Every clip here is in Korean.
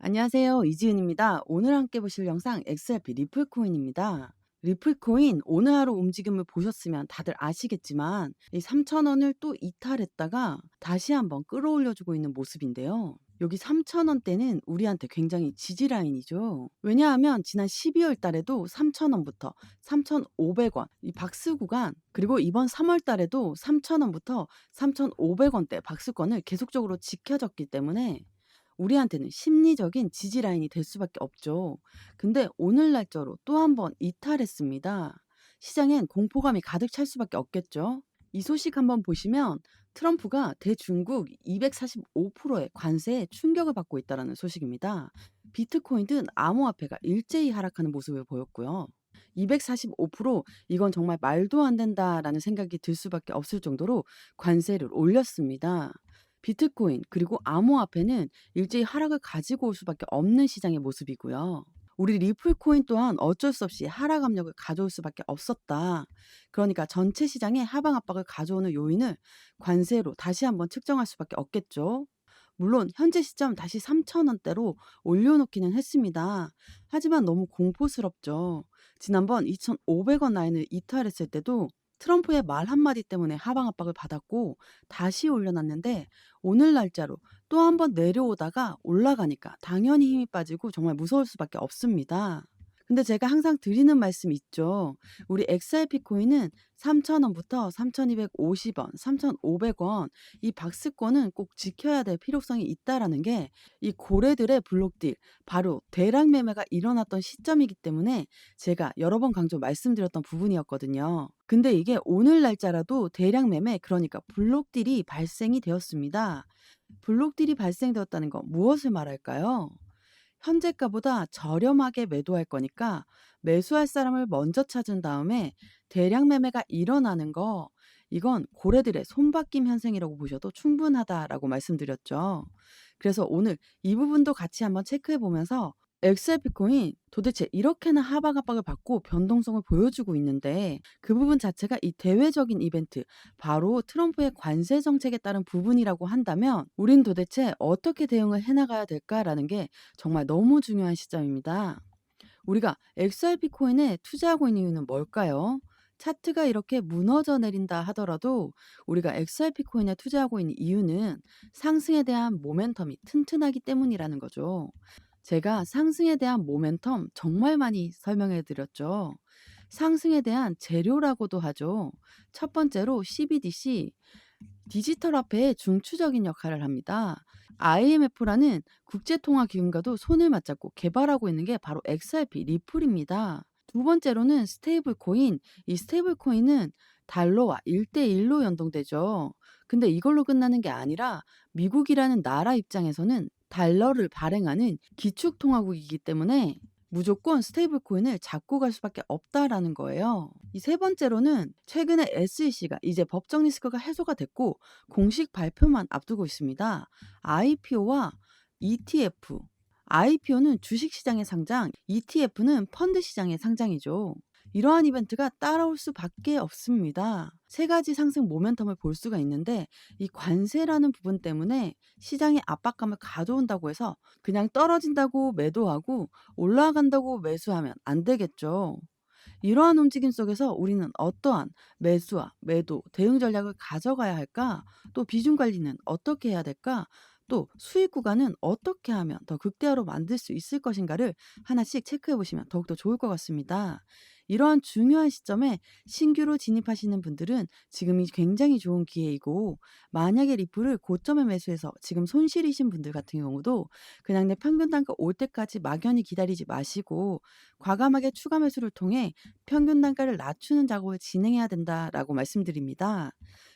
안녕하세요. 이지은입니다. 오늘 함께 보실 영상 XRP 리플코인입니다. 리플코인 오늘 하루 움직임을 보셨으면 다들 아시겠지만 이 3,000원을 또 이탈했다가 다시 한번 끌어올려주고 있는 모습인데요. 여기 3,000원대는 우리한테 굉장히 지지라인이죠. 왜냐하면 지난 12월 달에도 3,000원부터 3,500원 이 박스 구간, 그리고 이번 3월 달에도 3,000원부터 3,500원대 박스권을 계속적으로 지켜졌기 때문에 우리한테는 심리적인 지지 라인이 될 수밖에 없죠. 근데 오늘 날짜로 또 한 번 이탈했습니다. 시장엔 공포감이 가득 찰 수밖에 없겠죠. 이 소식 한번 보시면 트럼프가 대중국 245%의 관세에 충격을 받고 있다는 소식입니다. 비트코인 등 암호화폐가 일제히 하락하는 모습을 보였고요. 245% 이건 정말 말도 안 된다라는 생각이 들 수밖에 없을 정도로 관세를 올렸습니다. 비트코인 그리고 암호화폐는 일제히 하락을 가지고 올 수밖에 없는 시장의 모습이고요. 우리 리플코인 또한 어쩔 수 없이 하락 압력을 가져올 수밖에 없었다. 그러니까 전체 시장에 하방 압박을 가져오는 요인을 관세로 다시 한번 측정할 수밖에 없겠죠. 물론 현재 시점 다시 3,000원대로 올려놓기는 했습니다. 하지만 너무 공포스럽죠. 지난번 2,500원 라인을 이탈했을 때도 트럼프의 말 한마디 때문에 하방 압박을 받았고 다시 올려놨는데 오늘 날짜로 또 한번 내려오다가 올라가니까 당연히 힘이 빠지고 정말 무서울 수밖에 없습니다. 근데 제가 항상 드리는 말씀 있죠. 우리 XRP 코인은 3,000원부터 3,250원, 3,500원 이 박스권은 꼭 지켜야 될 필요성이 있다라는 게 이 고래들의 블록딜 바로 대량 매매가 일어났던 시점이기 때문에 제가 여러 번 강조 말씀드렸던 부분이었거든요. 근데 이게 오늘 날짜라도 대량 매매, 그러니까 블록딜이 발생이 되었습니다. 블록딜이 발생되었다는 건 무엇을 말할까요? 현재가보다 저렴하게 매도할 거니까 매수할 사람을 먼저 찾은 다음에 대량 매매가 일어나는 거, 이건 고래들의 손바뀜 현상이라고 보셔도 충분하다라고 말씀드렸죠. 그래서 오늘 이 부분도 같이 한번 체크해 보면서 엑셀 비코인 도대체 이렇게나 하방 압박을 받고 변동성을 보여주고 있는데 그 부분 자체가 이 대외적인 이벤트, 바로 트럼프의 관세 정책에 따른 부분이라고 한다면 우린 도대체 어떻게 대응을 해나가야 될까라는 게 정말 너무 중요한 시점입니다. 우리가 XRP 코인에 투자하고 있는 이유는 뭘까요? 차트가 이렇게 무너져 내린다 하더라도 우리가 XRP 코인에 투자하고 있는 이유는 상승에 대한 모멘텀이 튼튼하기 때문이라는 거죠. 제가 상승에 대한 모멘텀 정말 많이 설명해 드렸죠. 상승에 대한 재료라고도 하죠. 첫 번째로 CBDC, 디지털 화폐의 중추적인 역할을 합니다. IMF라는 국제통화기금과도 손을 맞잡고 개발하고 있는 게 바로 XRP 리플입니다. 두 번째로는 스테이블 코인. 이 스테이블 코인은 달러와 1대1로 연동되죠. 근데 이걸로 끝나는 게 아니라 미국이라는 나라 입장에서는 달러를 발행하는 기축통화국이기 때문에 무조건 스테이블 코인을 잡고 갈 수밖에 없다라는 거예요. 이 세 번째로는 최근에 SEC가 이제 법적 리스크가 해소가 됐고 공식 발표만 앞두고 있습니다. IPO와 ETF. IPO는 주식시장의 상장, ETF는 펀드 시장의 상장이죠. 이러한 이벤트가 따라올 수밖에 없습니다. 세 가지 상승 모멘텀을 볼 수가 있는데 이 관세라는 부분 때문에 시장에 압박감을 가져온다고 해서 그냥 떨어진다고 매도하고 올라간다고 매수하면 안 되겠죠. 이러한 움직임 속에서 우리는 어떠한 매수와 매도, 대응 전략을 가져가야 할까? 또 비중 관리는 어떻게 해야 될까? 또 수익 구간은 어떻게 하면 더 극대화로 만들 수 있을 것인가를 하나씩 체크해 보시면 더욱더 좋을 것 같습니다. 이러한 중요한 시점에 신규로 진입하시는 분들은 지금이 굉장히 좋은 기회이고, 만약에 리플을 고점에 매수해서 지금 손실이신 분들 같은 경우도 그냥 내 평균 단가 올 때까지 막연히 기다리지 마시고 과감하게 추가 매수를 통해 평균 단가를 낮추는 작업을 진행해야 된다라고 말씀드립니다.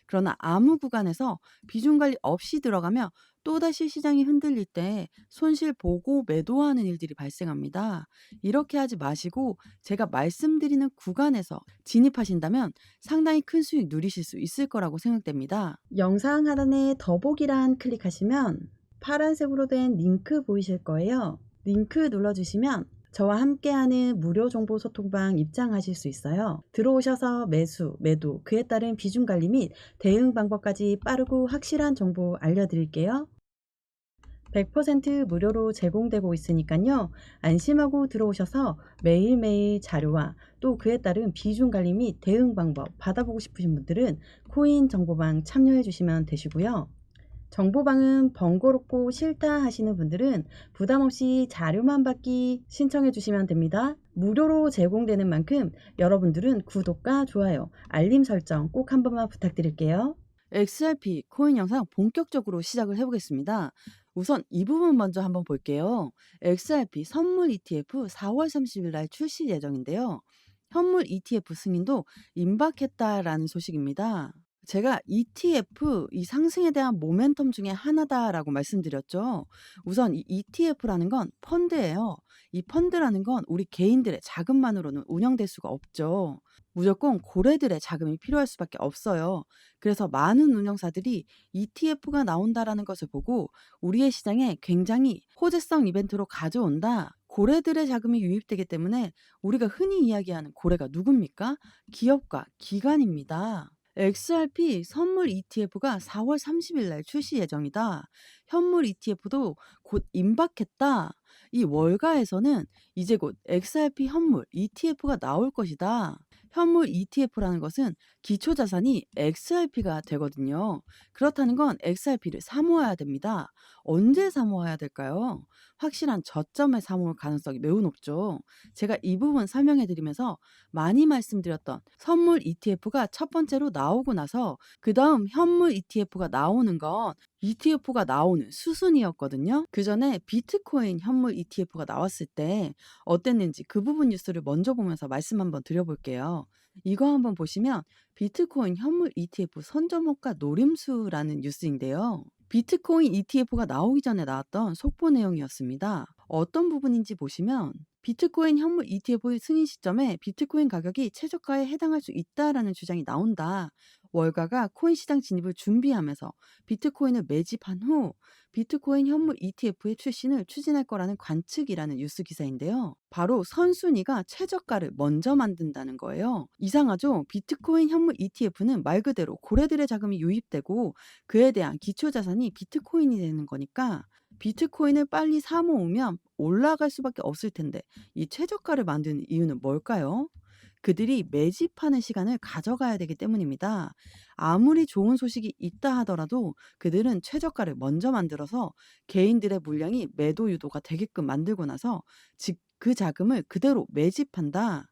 그러나 아무 구간에서 비중 관리 없이 들어가면 또다시 시장이 흔들릴 때 손실 보고 매도하는 일들이 발생합니다. 이렇게 하지 마시고 제가 말씀드리는 구간에서 진입하신다면 상당히 큰 수익 누리실 수 있을 거라고 생각됩니다. 영상 하단에 더보기란 클릭하시면 파란색으로 된 링크 보이실 거예요. 링크 눌러주시면 저와 함께하는 무료 정보 소통방 입장하실 수 있어요. 들어오셔서 매수, 매도, 그에 따른 비중 관리 및 대응 방법까지 빠르고 확실한 정보 알려드릴게요. 100% 무료로 제공되고 있으니까요. 안심하고 들어오셔서 매일매일 자료와 또 그에 따른 비중 관리 및 대응 방법 받아보고 싶으신 분들은 코인 정보방 참여해 주시면 되시고요. 정보방은 번거롭고 싫다 하시는 분들은 부담 없이 자료만 받기 신청해 주시면 됩니다. 무료로 제공되는 만큼 여러분들은 구독과 좋아요, 알림 설정 꼭 한 번만 부탁드릴게요. XRP 코인 영상 본격적으로 시작을 해보겠습니다. 우선 이 부분 먼저 한번 볼게요. XRP 선물 ETF 4월 30일 날 출시 예정인데요. 현물 ETF 승인도 임박했다라는 소식입니다. 제가 ETF 이 상승에 대한 모멘텀 중에 하나다라고 말씀드렸죠. 우선 이 ETF라는 건 펀드예요. 이 펀드라는 건 우리 개인들의 자금만으로는 운영될 수가 없죠. 무조건 고래들의 자금이 필요할 수밖에 없어요. 그래서 많은 운영사들이 ETF가 나온다라는 것을 보고 우리의 시장에 굉장히 호재성 이벤트로 가져온다. 고래들의 자금이 유입되기 때문에 우리가 흔히 이야기하는 고래가 누굽니까? 기업과 기관입니다. XRP 선물 ETF가 4월 30일 날 출시 예정이다. 현물 ETF도 곧 임박했다. 이 월가에서는 이제 곧 XRP 현물 ETF가 나올 것이다. 현물 ETF라는 것은 기초자산이 XRP가 되거든요. 그렇다는 건 XRP를 사모아야 됩니다. 언제 사모아야 될까요? 확실한 저점에 사모을 가능성이 매우 높죠. 제가 이 부분 설명해 드리면서 많이 말씀드렸던 선물 ETF가 첫 번째로 나오고 나서 그 다음 현물 ETF가 나오는 건 ETF가 나오는 수순이었거든요. 그 전에 비트코인 현물 ETF가 나왔을 때 어땠는지 그 부분 뉴스를 먼저 보면서 말씀 한번 드려볼게요. 이거 한번 보시면 비트코인 현물 ETF 선점호가 노림수라는 뉴스인데요. 비트코인 ETF가 나오기 전에 나왔던 속보 내용이었습니다. 어떤 부분인지 보시면 비트코인 현물 ETF의 승인 시점에 비트코인 가격이 최저가에 해당할 수 있다라는 주장이 나온다. 월가가 코인 시장 진입을 준비하면서 비트코인을 매집한 후 비트코인 현물 ETF의 출신을 추진할 거라는 관측이라는 뉴스 기사인데요. 바로 선순위가 최저가를 먼저 만든다는 거예요. 이상하죠? 비트코인 현물 ETF는 말 그대로 고래들의 자금이 유입되고 그에 대한 기초자산이 비트코인이 되는 거니까 비트코인을 빨리 사 모으면 올라갈 수밖에 없을 텐데 이 최저가를 만드는 이유는 뭘까요? 그들이 매집하는 시간을 가져가야 되기 때문입니다. 아무리 좋은 소식이 있다 하더라도 그들은 최저가를 먼저 만들어서 개인들의 물량이 매도 유도가 되게끔 만들고 나서 즉 그 자금을 그대로 매집한다.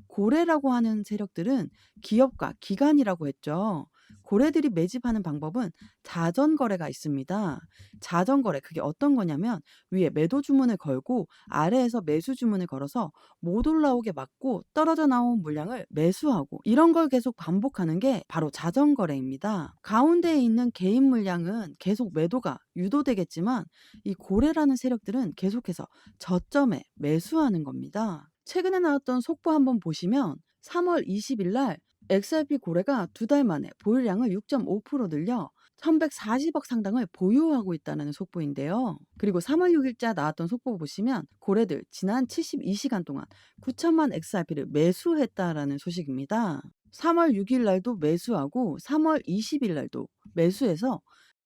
고래라고 하는 세력들은 기업과 기관이라고 했죠. 고래들이 매집하는 방법은 자전거래가 있습니다. 자전거래 그게 어떤 거냐면 위에 매도 주문을 걸고 아래에서 매수 주문을 걸어서 못 올라오게 막고 떨어져 나온 물량을 매수하고 이런 걸 계속 반복하는 게 바로 자전거래입니다. 가운데에 있는 개인 물량은 계속 매도가 유도되겠지만 이 고래라는 세력들은 계속해서 저점에 매수하는 겁니다. 최근에 나왔던 속보 한번 보시면 3월 20일 날 XRP 고래가 두 달 만에 보유량을 6.5% 늘려 1140억 상당을 보유하고 있다는 속보인데요. 그리고 3월 6일자 나왔던 속보 보시면 고래들 지난 72시간 동안 9천만 XRP를 매수했다라는 소식입니다. 3월 6일 날도 매수하고 3월 20일 날도 매수해서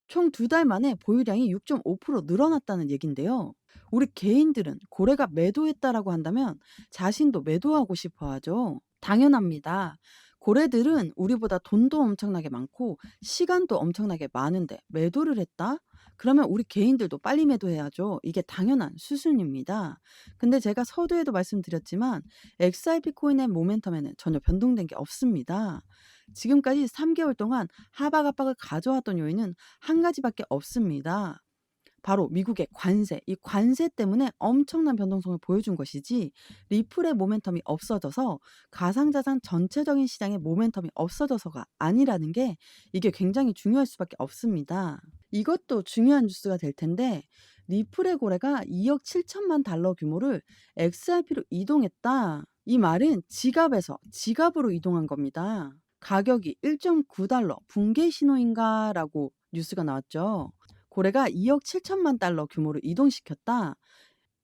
총 두 달 만에 보유량이 6.5% 늘어났다는 얘긴데요. 우리 개인들은 고래가 매도했다라고 한다면 자신도 매도하고 싶어 하죠. 당연합니다. 고래들은 우리보다 돈도 엄청나게 많고 시간도 엄청나게 많은데 매도를 했다? 그러면 우리 개인들도 빨리 매도해야죠. 이게 당연한 수순입니다. 근데 제가 서두에도 말씀드렸지만 XRP 코인의 모멘텀에는 전혀 변동된 게 없습니다. 지금까지 3개월 동안 하락 압박을 가져왔던 요인은 한 가지밖에 없습니다. 바로 미국의 관세, 이 관세 때문에 엄청난 변동성을 보여준 것이지 리플의 모멘텀이 없어져서 가상자산 전체적인 시장의 모멘텀이 없어져서가 아니라는 게 이게 굉장히 중요할 수밖에 없습니다. 이것도 중요한 뉴스가 될 텐데 리플의 고래가 2억 7천만 달러 규모를 XRP로 이동했다. 이 말은 지갑에서 지갑으로 이동한 겁니다. 가격이 1.9달러 붕괴 신호인가라고 뉴스가 나왔죠. 고래가 2억 7천만 달러 규모로 이동시켰다.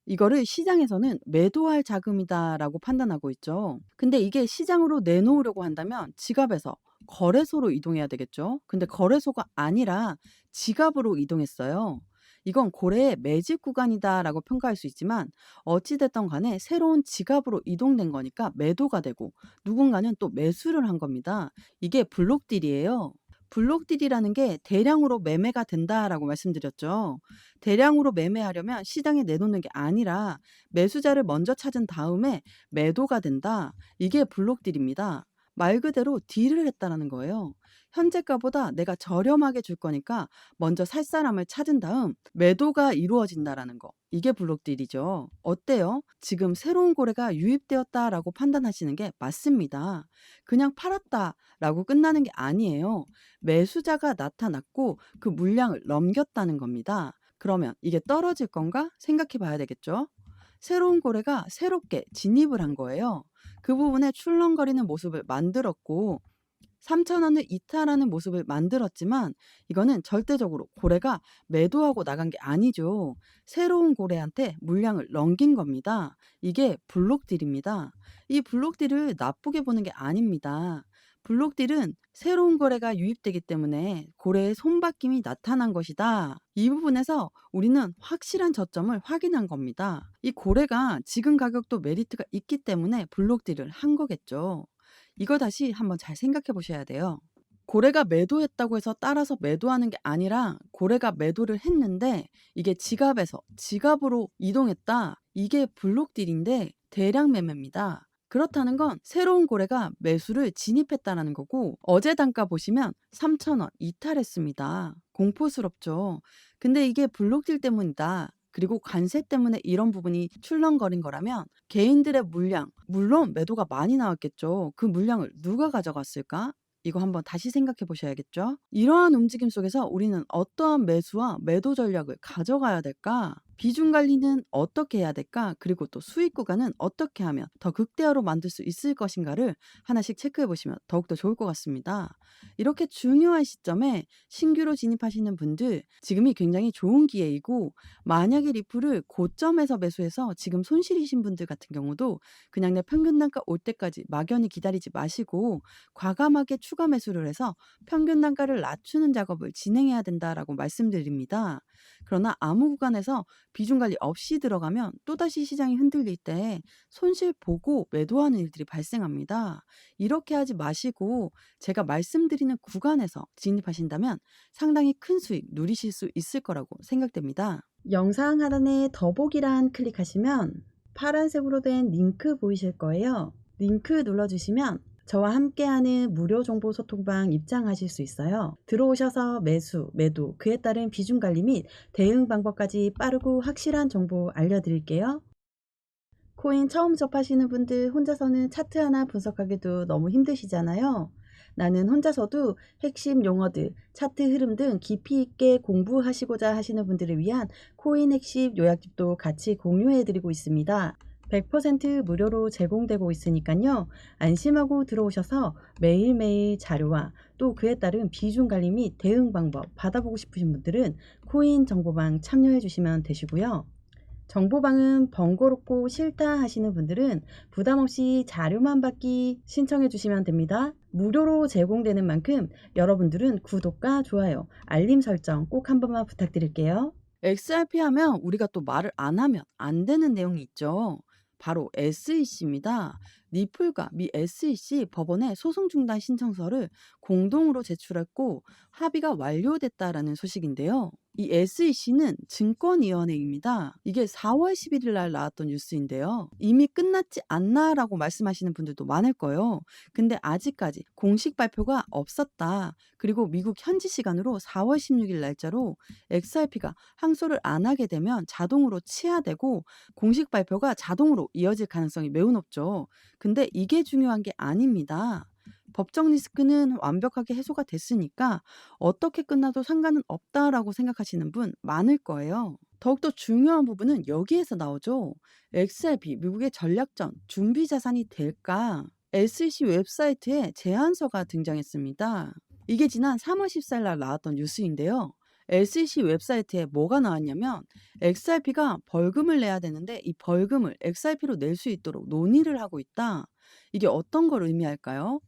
이거를 시장에서는 매도할 자금이다라고 판단하고 있죠. 근데 이게 시장으로 내놓으려고 한다면 지갑에서 거래소로 이동해야 되겠죠. 근데 거래소가 아니라 지갑으로 이동했어요. 이건 고래의 매집 구간이다라고 평가할 수 있지만 어찌됐던 간에 새로운 지갑으로 이동된 거니까 매도가 되고 누군가는 또 매수를 한 겁니다. 이게 블록딜이에요. 블록딜이라는 게 대량으로 매매가 된다라고 말씀드렸죠. 대량으로 매매하려면 시장에 내놓는 게 아니라 매수자를 먼저 찾은 다음에 매도가 된다. 이게 블록딜입니다. 말 그대로 딜을 했다라는 거예요. 현재가보다 내가 저렴하게 줄 거니까 먼저 살 사람을 찾은 다음 매도가 이루어진다라는 거. 이게 블록딜이죠. 어때요? 지금 새로운 거래가 유입되었다라고 판단하시는 게 맞습니다. 그냥 팔았다라고 끝나는 게 아니에요. 매수자가 나타났고 그 물량을 넘겼다는 겁니다. 그러면 이게 떨어질 건가 생각해 봐야 되겠죠? 새로운 거래가 새롭게 진입을 한 거예요. 그 부분에 출렁거리는 모습을 만들었고 3,000원을 이탈하는 모습을 만들었지만 이거는 절대적으로 고래가 매도하고 나간 게 아니죠. 새로운 고래한테 물량을 넘긴 겁니다. 이게 블록딜입니다. 이 블록딜을 나쁘게 보는 게 아닙니다. 블록딜은 새로운 거래가 유입되기 때문에 고래의 손바뀜이 나타난 것이다. 이 부분에서 우리는 확실한 저점을 확인한 겁니다. 이 고래가 지금 가격도 메리트가 있기 때문에 블록딜을 한 거겠죠. 이거 다시 한번 잘 생각해 보셔야 돼요. 고래가 매도했다고 해서 따라서 매도하는 게 아니라 고래가 매도를 했는데 이게 지갑에서 지갑으로 이동했다. 이게 블록딜인데 대량 매매입니다. 그렇다는 건 새로운 고래가 매수를 진입했다라는 거고 어제 단가 보시면 3,000원 이탈했습니다. 공포스럽죠. 근데 이게 블록딜 때문이다. 그리고 관세 때문에 이런 부분이 출렁거린 거라면 개인들의 물량, 물론 매도가 많이 나왔겠죠. 그 물량을 누가 가져갔을까? 이거 한번 다시 생각해 보셔야겠죠. 이러한 움직임 속에서 우리는 어떠한 매수와 매도 전략을 가져가야 될까? 비중 관리는 어떻게 해야 될까? 그리고 또 수익 구간은 어떻게 하면 더 극대화로 만들 수 있을 것인가를 하나씩 체크해 보시면 더욱더 좋을 것 같습니다. 이렇게 중요한 시점에 신규로 진입하시는 분들 지금이 굉장히 좋은 기회이고 만약에 리플을 고점에서 매수해서 지금 손실이신 분들 같은 경우도 그냥 내 평균 단가 올 때까지 막연히 기다리지 마시고 과감하게 추가 매수를 해서 평균 단가를 낮추는 작업을 진행해야 된다라고 말씀드립니다. 그러나 아무 구간에서 비중 관리 없이 들어가면 또다시 시장이 흔들릴 때 손실 보고 매도하는 일들이 발생합니다. 이렇게 하지 마시고 제가 말씀드리는 구간에서 진입하신다면 상당히 큰 수익 누리실 수 있을 거라고 생각됩니다. 영상 하단에 더보기란 클릭하시면 파란색으로 된 링크 보이실 거예요. 링크 눌러주시면 저와 함께하는 무료 정보 소통방 입장하실 수 있어요. 들어오셔서 매수, 매도, 그에 따른 비중 관리 및 대응 방법까지 빠르고 확실한 정보 알려드릴게요. 코인 처음 접하시는 분들 혼자서는 차트 하나 분석하기도 너무 힘드시잖아요. 나는 혼자서도 핵심 용어들, 차트 흐름 등 깊이 있게 공부하시고자 하시는 분들을 위한 코인 핵심 요약집도 같이 공유해드리고 있습니다. 100% 무료로 제공되고 있으니까요. 안심하고 들어오셔서 매일매일 자료와 또 그에 따른 비중 관리 및 대응 방법 받아보고 싶으신 분들은 코인 정보방 참여해 주시면 되시고요. 정보방은 번거롭고 싫다 하시는 분들은 부담없이 자료만 받기 신청해 주시면 됩니다. 무료로 제공되는 만큼 여러분들은 구독과 좋아요, 알림 설정 꼭 한 번만 부탁드릴게요. XRP 하면 우리가 또 말을 안 하면 안 되는 내용이 있죠. 바로 SEC입니다. 리플과 미 SEC 법원에 소송 중단 신청서를 공동으로 제출했고 합의가 완료됐다라는 소식인데요. 이 SEC는 증권위원회입니다. 이게 4월 11일 날 나왔던 뉴스인데요. 이미 끝났지 않나라고 말씀하시는 분들도 많을 거예요. 근데 아직까지 공식 발표가 없었다. 그리고 미국 현지 시간으로 4월 16일 날짜로 XRP가 항소를 안 하게 되면 자동으로 취하되고 공식 발표가 자동으로 이어질 가능성이 매우 높죠. 근데 이게 중요한 게 아닙니다. 법적 리스크는 완벽하게 해소가 됐으니까 어떻게 끝나도 상관은 없다라고 생각하시는 분 많을 거예요. 더욱더 중요한 부분은 여기에서 나오죠. XRP, 미국의 전략전 준비 자산이 될까? SEC 웹사이트에 제안서가 등장했습니다. 이게 지난 3월 14일 날 나왔던 뉴스인데요. SEC 웹사이트에 뭐가 나왔냐면 XRP가 벌금을 내야 되는데 이 벌금을 XRP로 낼 수 있도록 논의를 하고 있다. 이게 어떤 걸 의미할까요?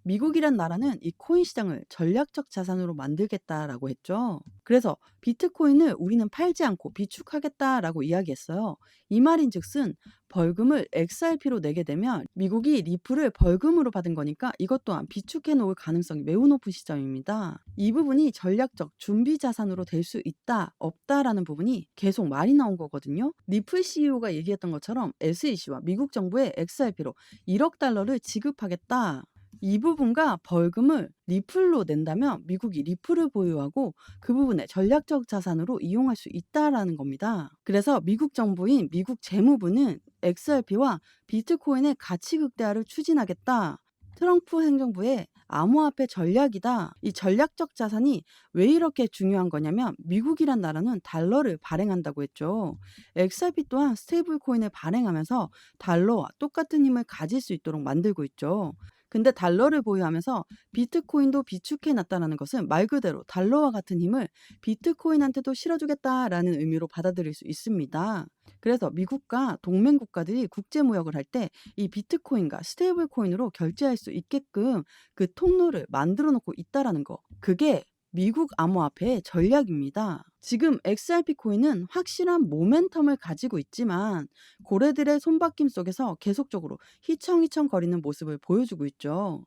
미국이란 나라는 이 코인 시장을 전략적 자산으로 만들겠다라고 했죠. 그래서 비트코인을 우리는 팔지 않고 비축하겠다라고 이야기했어요. 이 말인즉슨 벌금을 XRP로 내게 되면 미국이 리플을 벌금으로 받은 거니까 이것 또한 비축해 놓을 가능성이 매우 높은 시점입니다. 이 부분이 전략적 준비 자산으로 될 수 있다, 없다라는 부분이 계속 말이 나온 거거든요. 리플 CEO가 얘기했던 것처럼 SEC와 미국 정부에 XRP로 1억 달러를 지급하겠다. 이 부분과 벌금을 리플로 낸다면 미국이 리플을 보유하고 그 부분에 전략적 자산으로 이용할 수 있다라는 겁니다. 그래서 미국 정부인 미국 재무부는 XRP와 비트코인의 가치 극대화를 추진하겠다. 트럼프 행정부의 암호화폐 전략이다. 이 전략적 자산이 왜 이렇게 중요한 거냐면 미국이란 나라는 달러를 발행한다고 했죠. XRP 또한 스테이블 코인을 발행하면서 달러와 똑같은 힘을 가질 수 있도록 만들고 있죠. 근데 달러를 보유하면서 비트코인도 비축해 놨다는 것은 말 그대로 달러와 같은 힘을 비트코인한테도 실어주겠다라는 의미로 받아들일 수 있습니다. 그래서 미국과 동맹 국가들이 국제 무역을 할 때 이 비트코인과 스테이블 코인으로 결제할 수 있게끔 그 통로를 만들어 놓고 있다라는 거. 그게 미국 암호화폐의 전략입니다. 지금 XRP 코인은 확실한 모멘텀을 가지고 있지만 고래들의 손바뀜 속에서 계속적으로 휘청휘청 거리는 모습을 보여주고 있죠.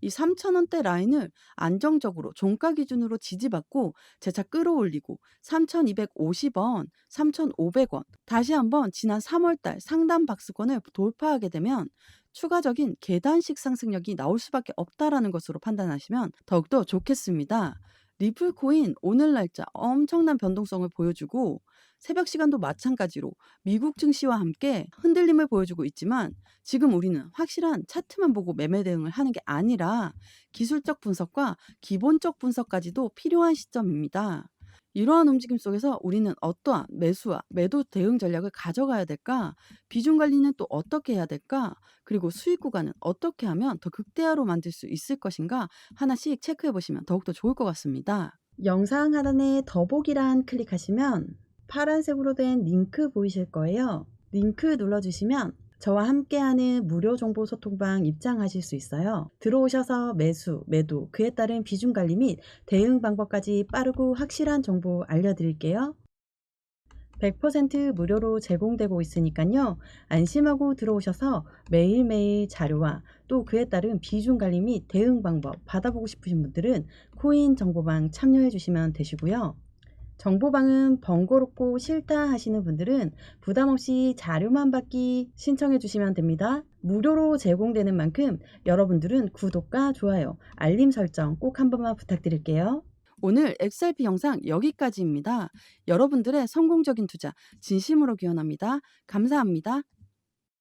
이 3,000원대 라인을 안정적으로 종가 기준으로 지지받고 재차 끌어올리고 3,250원, 3,500원, 다시 한번 지난 3월달 상단 박스권을 돌파하게 되면 추가적인 계단식 상승력이 나올 수밖에 없다라는 것으로 판단하시면 더욱더 좋겠습니다. 리플 코인 오늘 날짜 엄청난 변동성을 보여주고 새벽 시간도 마찬가지로 미국 증시와 함께 흔들림을 보여주고 있지만 지금 우리는 확실한 차트만 보고 매매 대응을 하는 게 아니라 기술적 분석과 기본적 분석까지도 필요한 시점입니다. 이러한 움직임 속에서 우리는 어떠한 매수와 매도 대응 전략을 가져가야 될까? 비중 관리는 또 어떻게 해야 될까? 그리고 수익 구간은 어떻게 하면 더 극대화로 만들 수 있을 것인가? 하나씩 체크해 보시면 더욱더 좋을 것 같습니다. 영상 하단에 더보기란 클릭하시면 파란색으로 된 링크 보이실 거예요. 링크 눌러주시면 저와 함께하는 무료 정보 소통방 입장하실 수 있어요. 들어오셔서 매수, 매도, 그에 따른 비중 관리 및 대응 방법까지 빠르고 확실한 정보 알려드릴게요. 100% 무료로 제공되고 있으니까요. 안심하고 들어오셔서 매일매일 자료와 또 그에 따른 비중 관리 및 대응 방법 받아보고 싶으신 분들은 코인 정보방 참여해 주시면 되시고요. 정보방은 번거롭고 싫다 하시는 분들은 부담없이 자료만 받기 신청해 주시면 됩니다. 무료로 제공되는 만큼 여러분들은 구독과 좋아요, 알림 설정 꼭 한 번만 부탁드릴게요. 오늘 XRP 영상 여기까지입니다. 여러분들의 성공적인 투자 진심으로 기원합니다. 감사합니다.